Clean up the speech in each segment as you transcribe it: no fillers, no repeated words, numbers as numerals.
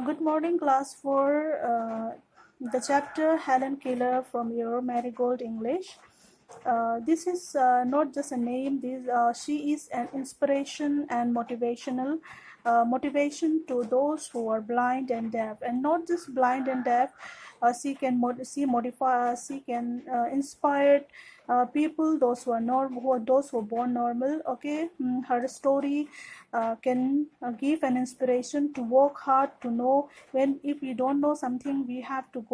Good morning, class 4. The chapter Helen Keller from your Marigold English. This is not just a name. She is an inspiration and motivation to those who are blind and deaf, and not just blind and deaf. She can inspire people, those who are those who are born normal. Okay, her story can give an inspiration to work hard, to know when if we don't know something, we have to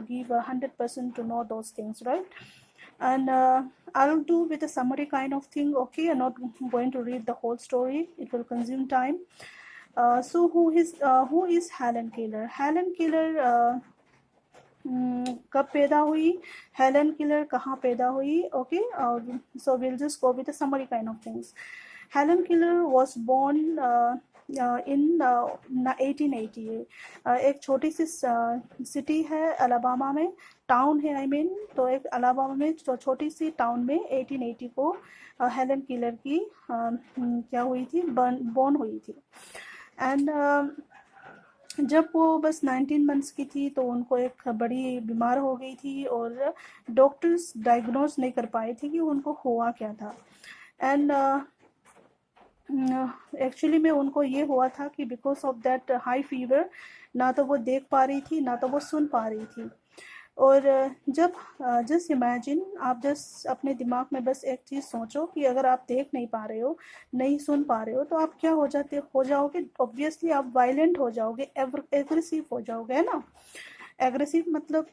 give 100% to know those things, right? And I'll do with a summary kind of thing. Okay, I'm not going to read the whole story, it will consume time. So who is Helen Keller? Helen Keller कब पैदा हुई? Helen killer कहाँ पैदा हुई? Okay, so we'll just go with a summary kind of things. Helen Keller was born in 1880. एक छोटी सी city है Alabama में, टाउन है आई मीन, तो एक अलाबामा में छोटी सी टाउन में 1880 को हेलन किलर की क्या हुई थी, बॉर्न हुई थी. एंड जब वो बस 19 मंथ्स की थी तो उनको एक बड़ी बीमार हो गई थी और डॉक्टर्स डायग्नोज नहीं कर पाए थे कि उनको हुआ क्या था. एंड एक्चुअली में उनको ये हुआ था कि because of that high fever, ना तो वो देख पा रही थी ना तो वो सुन पा रही थी. और जब जस्ट इमेजिन, आप जस्ट अपने दिमाग में बस एक चीज़ सोचो कि अगर आप देख नहीं पा रहे हो, नहीं सुन पा रहे हो, तो आप क्या हो जाओगे? ऑब्वियसली आप वायलेंट हो जाओगे, एग्रेसिव हो जाओगे, है ना. एग्रेसिव मतलब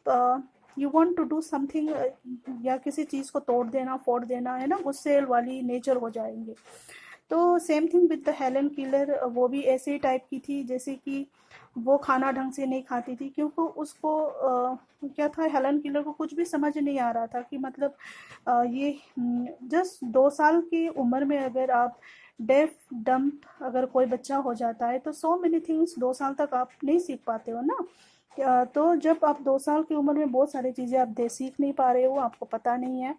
you want to do something, या किसी चीज़ को तोड़ देना, फोड़ देना, है ना, गुस्से वाली नेचर हो जाएंगे. तो same thing with the Helen killer, वो भी ऐसे ही टाइप की थी. जैसे कि वो खाना ढंग से नहीं खाती थी, क्योंकि उसको क्या था, हेलन किलर को कुछ भी समझ नहीं आ रहा था कि मतलब ये जस्ट 2 साल की उम्र में अगर आप डेफ डम्प अगर कोई बच्चा हो जाता है तो सो मेनी थिंग्स 2 साल तक आप नहीं सीख पाते हो ना. तो जब आप 2 साल की उम्र में बहुत सारी चीज़ें आप सीख नहीं पा रहे हो, आपको पता नहीं है,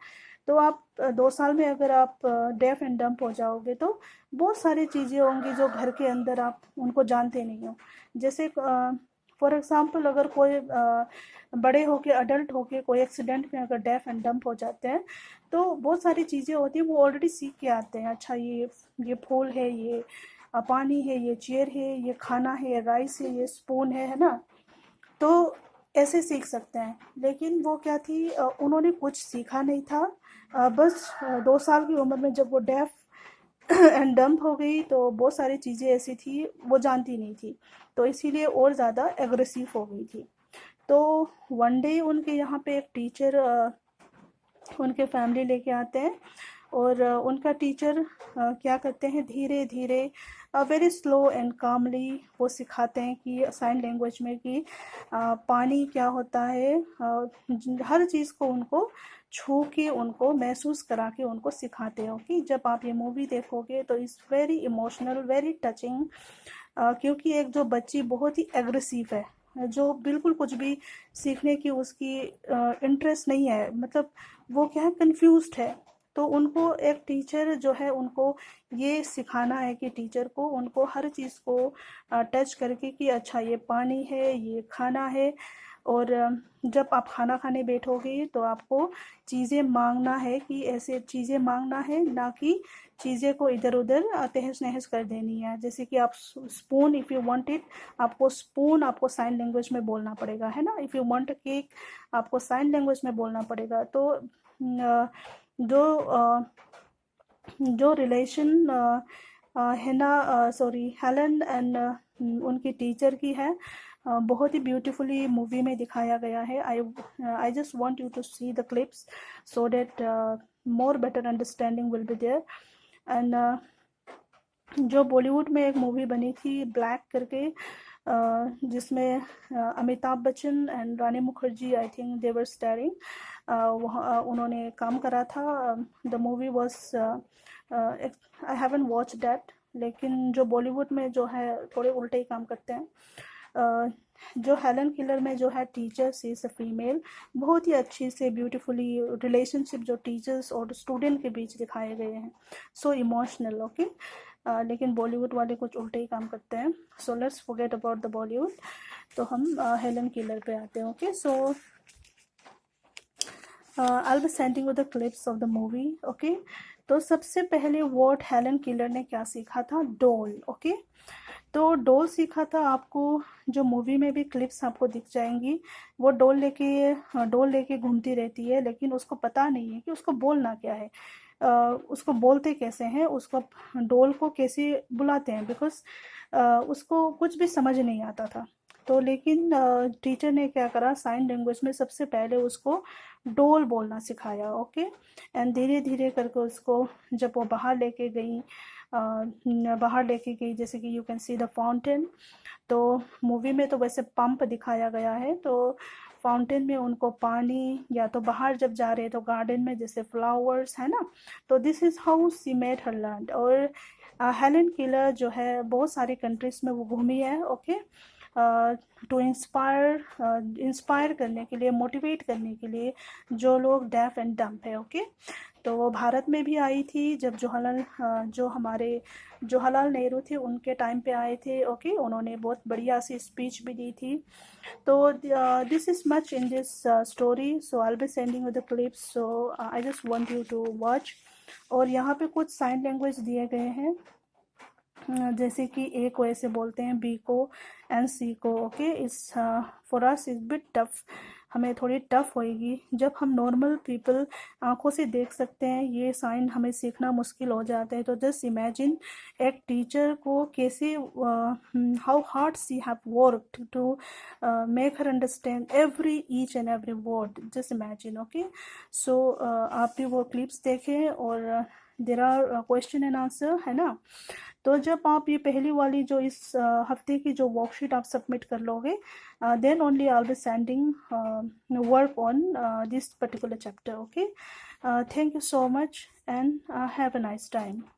तो आप 2 साल में अगर आप डेफ एंड डम्प हो जाओगे तो बहुत सारी चीज़ें होंगी जो घर के अंदर आप उनको जानते नहीं हो. जैसे फॉर एग्ज़ाम्पल अगर कोई बड़े होके, अडल्ट होके कोई एक्सीडेंट में अगर डेफ एंड डम्प हो जाते हैं तो बहुत सारी चीज़ें होती हैं वो ऑलरेडी सीख के आते हैं. अच्छा, ये फूल है, ये पानी है, ये चेयर है, ये खाना है, ये राइस है, ये स्पून है ना. तो ऐसे सीख सकते हैं. लेकिन वो क्या थी, उन्होंने कुछ सीखा नहीं था. बस 2 साल की उम्र में जब वो डेफ एंड डम्प हो गई तो बहुत सारी चीज़ें ऐसी थी वो जानती नहीं थी, तो इसीलिए और ज़्यादा एग्रेसिव हो गई थी. तो वन डे उनके यहाँ पे एक टीचर उनके फैमिली लेके आते हैं और उनका टीचर क्या करते हैं, धीरे धीरे वेरी स्लो एंड कामली वो सिखाते हैं कि साइन लैंग्वेज में कि पानी क्या होता है. हर चीज़ को उनको छू के, उनको महसूस करा के उनको सिखाते हो. कि जब आप ये मूवी देखोगे तो it's very emotional, very touching, क्योंकि एक जो बच्ची बहुत ही एग्रेसिव है, जो बिल्कुल कुछ भी सीखने की उसकी इंटरेस्ट नहीं है, मतलब वो क्या है, कंफ्यूज्ड है. तो उनको एक टीचर जो है उनको ये सिखाना है कि टीचर को उनको हर चीज़ को टच करके कि अच्छा ये पानी है, ये खाना है, और जब आप खाना खाने बैठोगे तो आपको चीज़ें मांगना है, कि ऐसे चीज़ें मांगना है, ना कि चीज़ें को इधर उधर तहस नहस कर देनी है. जैसे कि आप spoon, if you want it, आपको स्पून आपको साइन लैंग्वेज में बोलना पड़ेगा, है ना. इफ़ यू वांट केक, आपको साइन लैंग्वेज में बोलना पड़ेगा. तो जो रिलेशन है ना, सॉरी, हेलन एंड उनकी टीचर की है, बहुत ही ब्यूटीफुली मूवी में दिखाया गया है. I just want you to see the clips so that more better understanding will be there. And जो बॉलीवुड में एक मूवी बनी थी ब्लैक करके, जिसमें Amitabh Bachchan and Rani Mukherjee, I think they were starring, वहाँ उन्होंने काम करा था. The movie was, I haven't watch that. लेकिन जो बॉलीवुड में जो है थोड़े उल्टे ही काम करते हैं. जो हेलन किलर में जो है टीचर्स इज़ अ फीमेल, बहुत ही अच्छी से ब्यूटीफुली रिलेशनशिप जो टीचर्स और स्टूडेंट के बीच दिखाए गए हैं, सो इमोशनल. ओके, लेकिन बॉलीवुड वाले कुछ उल्टे ही काम करते हैं. So let's forget about the Bollywood. तो हम हेलन किलर पे आते हैं. Okay, so I'll be sending you the clips of the movie. Okay, तो सबसे पहले वर्ड हेलन किलर ने क्या सीखा था? डोल. ओके, तो डोल सीखा था. आपको जो मूवी में भी क्लिप्स आपको दिख जाएंगी, वो डोल लेके घूमती रहती है, लेकिन उसको पता नहीं है कि उसको बोलना क्या है. उसको बोलते कैसे हैं, उसको डोल को कैसे बुलाते हैं, बिकॉज उसको कुछ भी समझ नहीं आता था. तो लेकिन टीचर ने क्या करा, साइन लैंग्वेज में सबसे पहले उसको डोल बोलना सिखाया. ओके, एंड धीरे धीरे करके उसको जब वो बाहर लेके गई, जैसे कि you can see the fountain. तो मूवी में तो वैसे पंप दिखाया गया है, तो फाउंटेन में उनको पानी, या तो बाहर जब जा रहे तो गार्डन में जैसे फ्लावर्स है ना. तो this is how C made her land. और हेलन किलर जो है बहुत सारी कंट्रीज में वो घूमी है. ओके, टू इंस्पायर करने के लिए, मोटिवेट करने के लिए जो लोग डेफ एंड डम्प है. ओके, तो वो भारत में भी आई थी जब जवाहरलाल नेहरू थे उनके टाइम पे आए थे. ओके, उन्होंने बहुत बढ़िया सी स्पीच भी दी थी. तो this is much in this story. So I will be sending you the clips. So I just want you to watch. और यहाँ पे कुछ साइन लैंग्वेज दिए गए हैं, जैसे कि ए को ऐसे बोलते हैं, बी को एंड सी को. ओके, इस for us is bit tough. हमें थोड़ी टफ होएगी. जब हम नॉर्मल पीपल आंखों से देख सकते हैं, ये साइन हमें सीखना मुश्किल हो जाता है. तो जस्ट इमेजिन एक टीचर को कैसे, how hard she have worked to make her understand each and every word. Just imagine. Okay, so आप भी वो क्लिप्स देखें, और there are question and answer है ना. तो जब आप ये पहली वाली जो इस हफ्ते की जो वर्कशीट आप सबमिट कर लोगे, then only I will be sending work on this particular chapter. Okay, thank you so much and have a nice time.